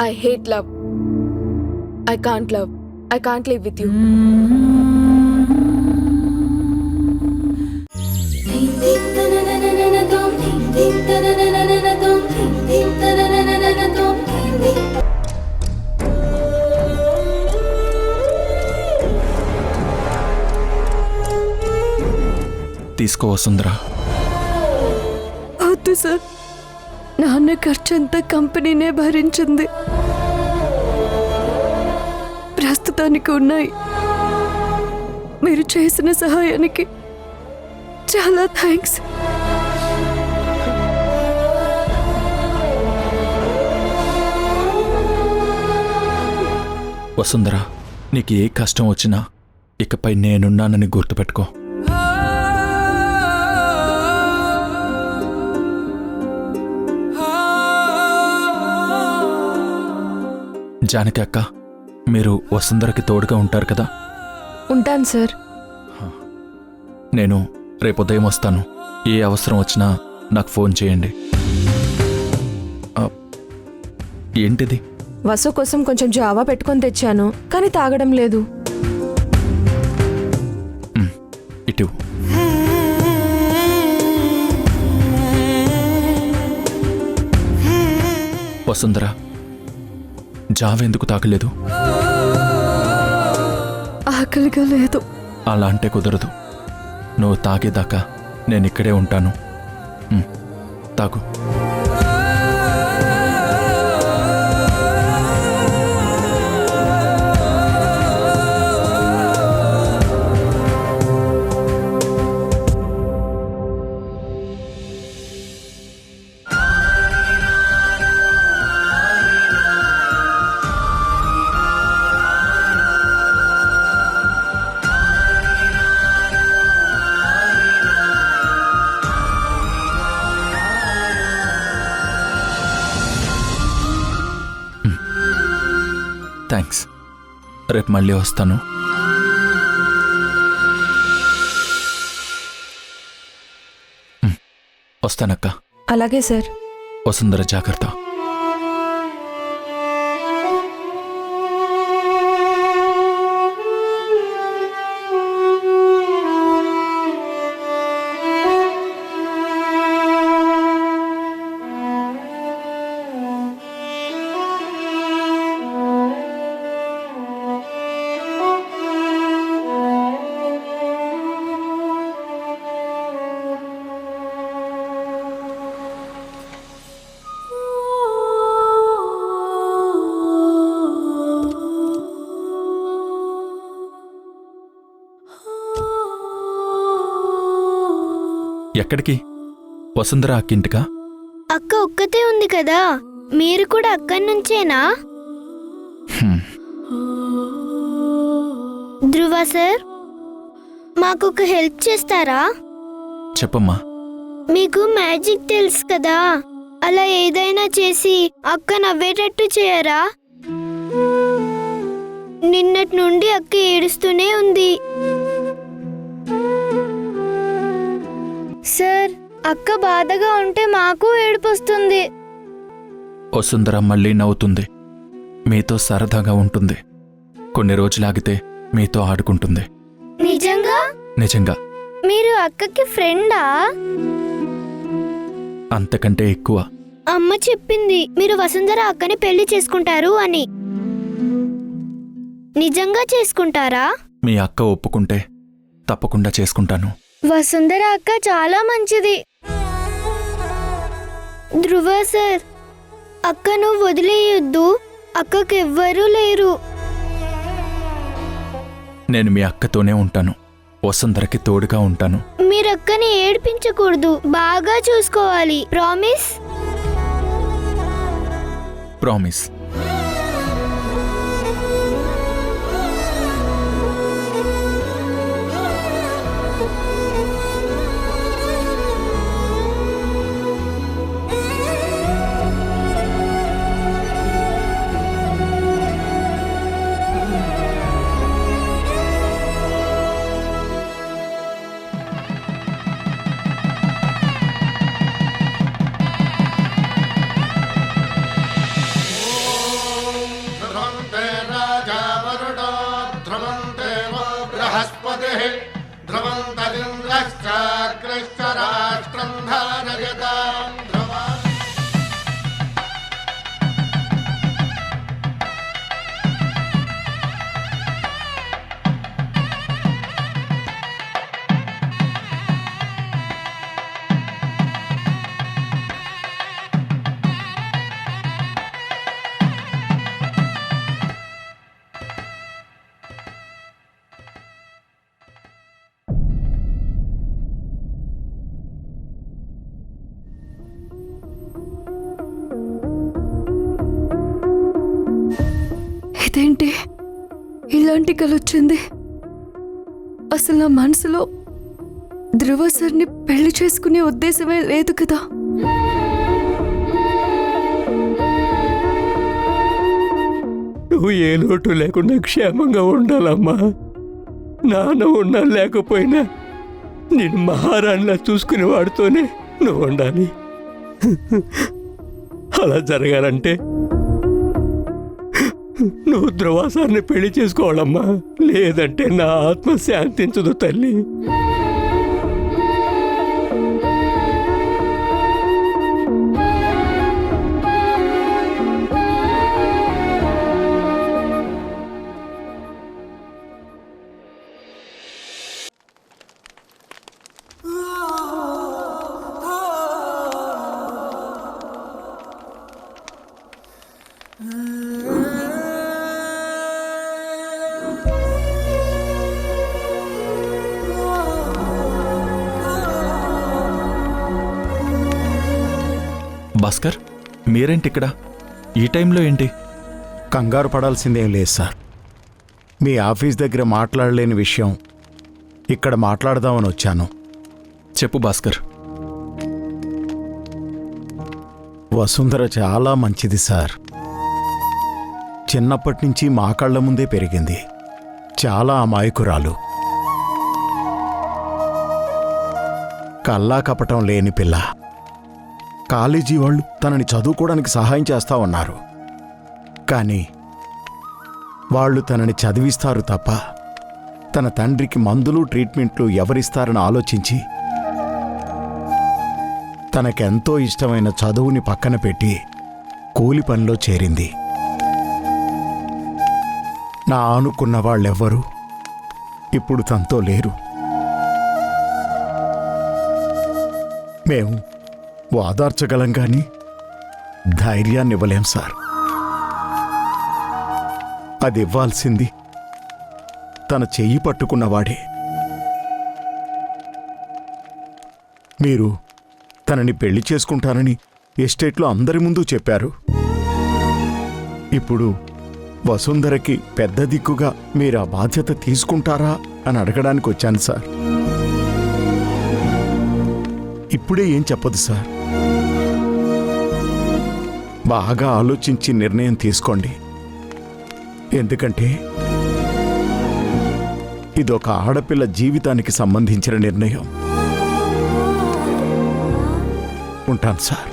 I hate love. I can't love. I can't live with you. తీసుకో వసుంధరా. వద్దు sir, నాన్న ఖర్చంతా కంపెనీనే భరించింది. ప్రస్తుతానికి ఉన్నాయి. మీరు చేసిన సహాయానికి చాలా థ్యాంక్స్. వసుంధరా, నీకు ఏ కష్టం వచ్చినా ఇకపై నేనున్నానని గుర్తుపెట్టుకో. జానకి అక్క, మీరు వసుంధరకి తోడుగా ఉంటారు కదా? ఉంటాను సార్. నేను రేపు ఉదయం వస్తాను. ఏ అవసరం వచ్చినా నాకు ఫోన్ చేయండి. ఏంటిది? వసు కోసం కొంచెం జావా పెట్టుకొని తెచ్చాను, కానీ తాగడం లేదు. ఇటు వసుంధరా, జావెందుకు తాగలేదు? ఆకలిగా లేదు. అలా అంటే కుదరదు. నువ్వు తాగేదాకా నేనిక్కడే ఉంటాను. తాగు. థ్యాంక్స్. రేపు మళ్ళీ వస్తాను. వస్తానక్క. అలాగే సార్. వసుంధర, జాగ్రత్త. ఎక్కడికి? వసుంధర అక్కింటికా? అక్క ఒక్కతే ఉంది కదా, మీరు కూడా అక్కడి నుంచేనా? ధ్రువ సార్, మాకొక హెల్ప్ చేస్తారా? చెప్పమ్మా. మీకు మ్యాజిక్ తెలుసు కదా, అలా ఏదైనా చేసి అక్క నవ్వేటట్టు చేయరా? నిన్నటి నుండి అక్క ఏడుస్తూనే ఉంది. సార్, అక్క బాధగా ఉంటే మాకు ఏడుపొస్తుంది. వసుంధర మళ్ళీ నవ్వుతుంది. మీతో సరదాగా ఉంటుంది. కొన్ని రోజులాగితే మీతో ఆడుకుంటుంది. నిజంగా? నిజంగా. మీరు అక్కకి ఫ్రెండా? అంతకంటే ఎక్కువ. అమ్మ చెప్పింది మీరు వసుంధర అక్కని పెళ్లి చేసుకుంటారు అని. నిజంగా చేసుకుంటారా? మీ అక్క ఒప్పుకుంటే తప్పకుండా చేసుకుంటాను. వసుంధర అక్క చాలా మంచిది. ధ్రువ సార్, అక్కను వదిలేయొద్దు. అక్కకెవ్వరూ లేరు. నేను మీ అక్కతోనే ఉంటాను. వసుంధరకి తోడుగా ఉంటాను. మీరక్కని ఏడ్పించకూడదు. బాగా చూసుకోవాలి. ప్రామిస్? ప్రామిస్. ఇదేంటి ఇలాంటి కల వచ్చింది? అసలు నా మనసులో ధ్రువ సార్ని పెళ్లి చేసుకునే ఉద్దేశమే లేదు కదా. నువ్వు ఏ లోటు లేకుండా క్షేమంగా ఉండాలమ్మా. నాన్న ఉన్నా లేకపోయినా నేను మహారాణిలా చూసుకునే వాడితోనే నువ్వు ఉండాలి. అలా జరగాలంటే నువ్వు ధ్రువాసాన్ని పెళ్లి చేసుకోవాలమ్మా. లేదంటే నా ఆత్మ శాంతించదు తల్లి. భాస్కర్, మీరేంటి ఇక్కడ ఈ టైంలో? ఏంటి? కంగారు పడాల్సిందేం లేదు సార్. మీ ఆఫీస్ దగ్గర మాట్లాడలేని విషయం ఇక్కడ మాట్లాడదామని వచ్చాను. చెప్పు భాస్కర్. వసుంధర చాలా మంచిది సార్. చిన్నప్పటి నుంచి మా కళ్ళ ముందే పెరిగింది. చాలా అమాయకురాలు, కల్లా కపటం లేని పిల్ల. కాలేజీ వాళ్ళు తనని చదువుకోవడానికి సహాయం చేస్తా ఉన్నారు. కానీ వాళ్ళు తనని చదివిస్తారు తప్ప తన తండ్రికి మందులు ట్రీట్మెంట్లు ఎవరిస్తారని ఆలోచించి తనకెంతో ఇష్టమైన చదువుని పక్కన పెట్టి కూలి పనిలో చేరింది. నా అనుకున్న వాళ్ళెవ్వరూ ఇప్పుడు తనతో లేరు. మేము ఓదార్చగలం కానీ ధైర్యాన్ని ఇవ్వలేం సార్. అది ఇవ్వాల్సింది తన చెయ్యి పట్టుకున్నవాడే. మీరు తనని పెళ్లి చేసుకుంటానని ఎస్టేట్లో అందరి ముందు చెప్పారు. ఇప్పుడు వసుంధరకి పెద్ద దిక్కుగా మీరు ఆ బాధ్యత తీసుకుంటారా అని అడగడానికి వచ్చాను సార్. ఇప్పుడే ఏం చెప్పదు సార్. బాగా ఆలోచించి నిర్ణయం తీసుకోండి. ఎందుకంటే ఇదొక ఆడపిల్ల జీవితానికి సంబంధించిన నిర్ణయం. ఉంటాను సార్.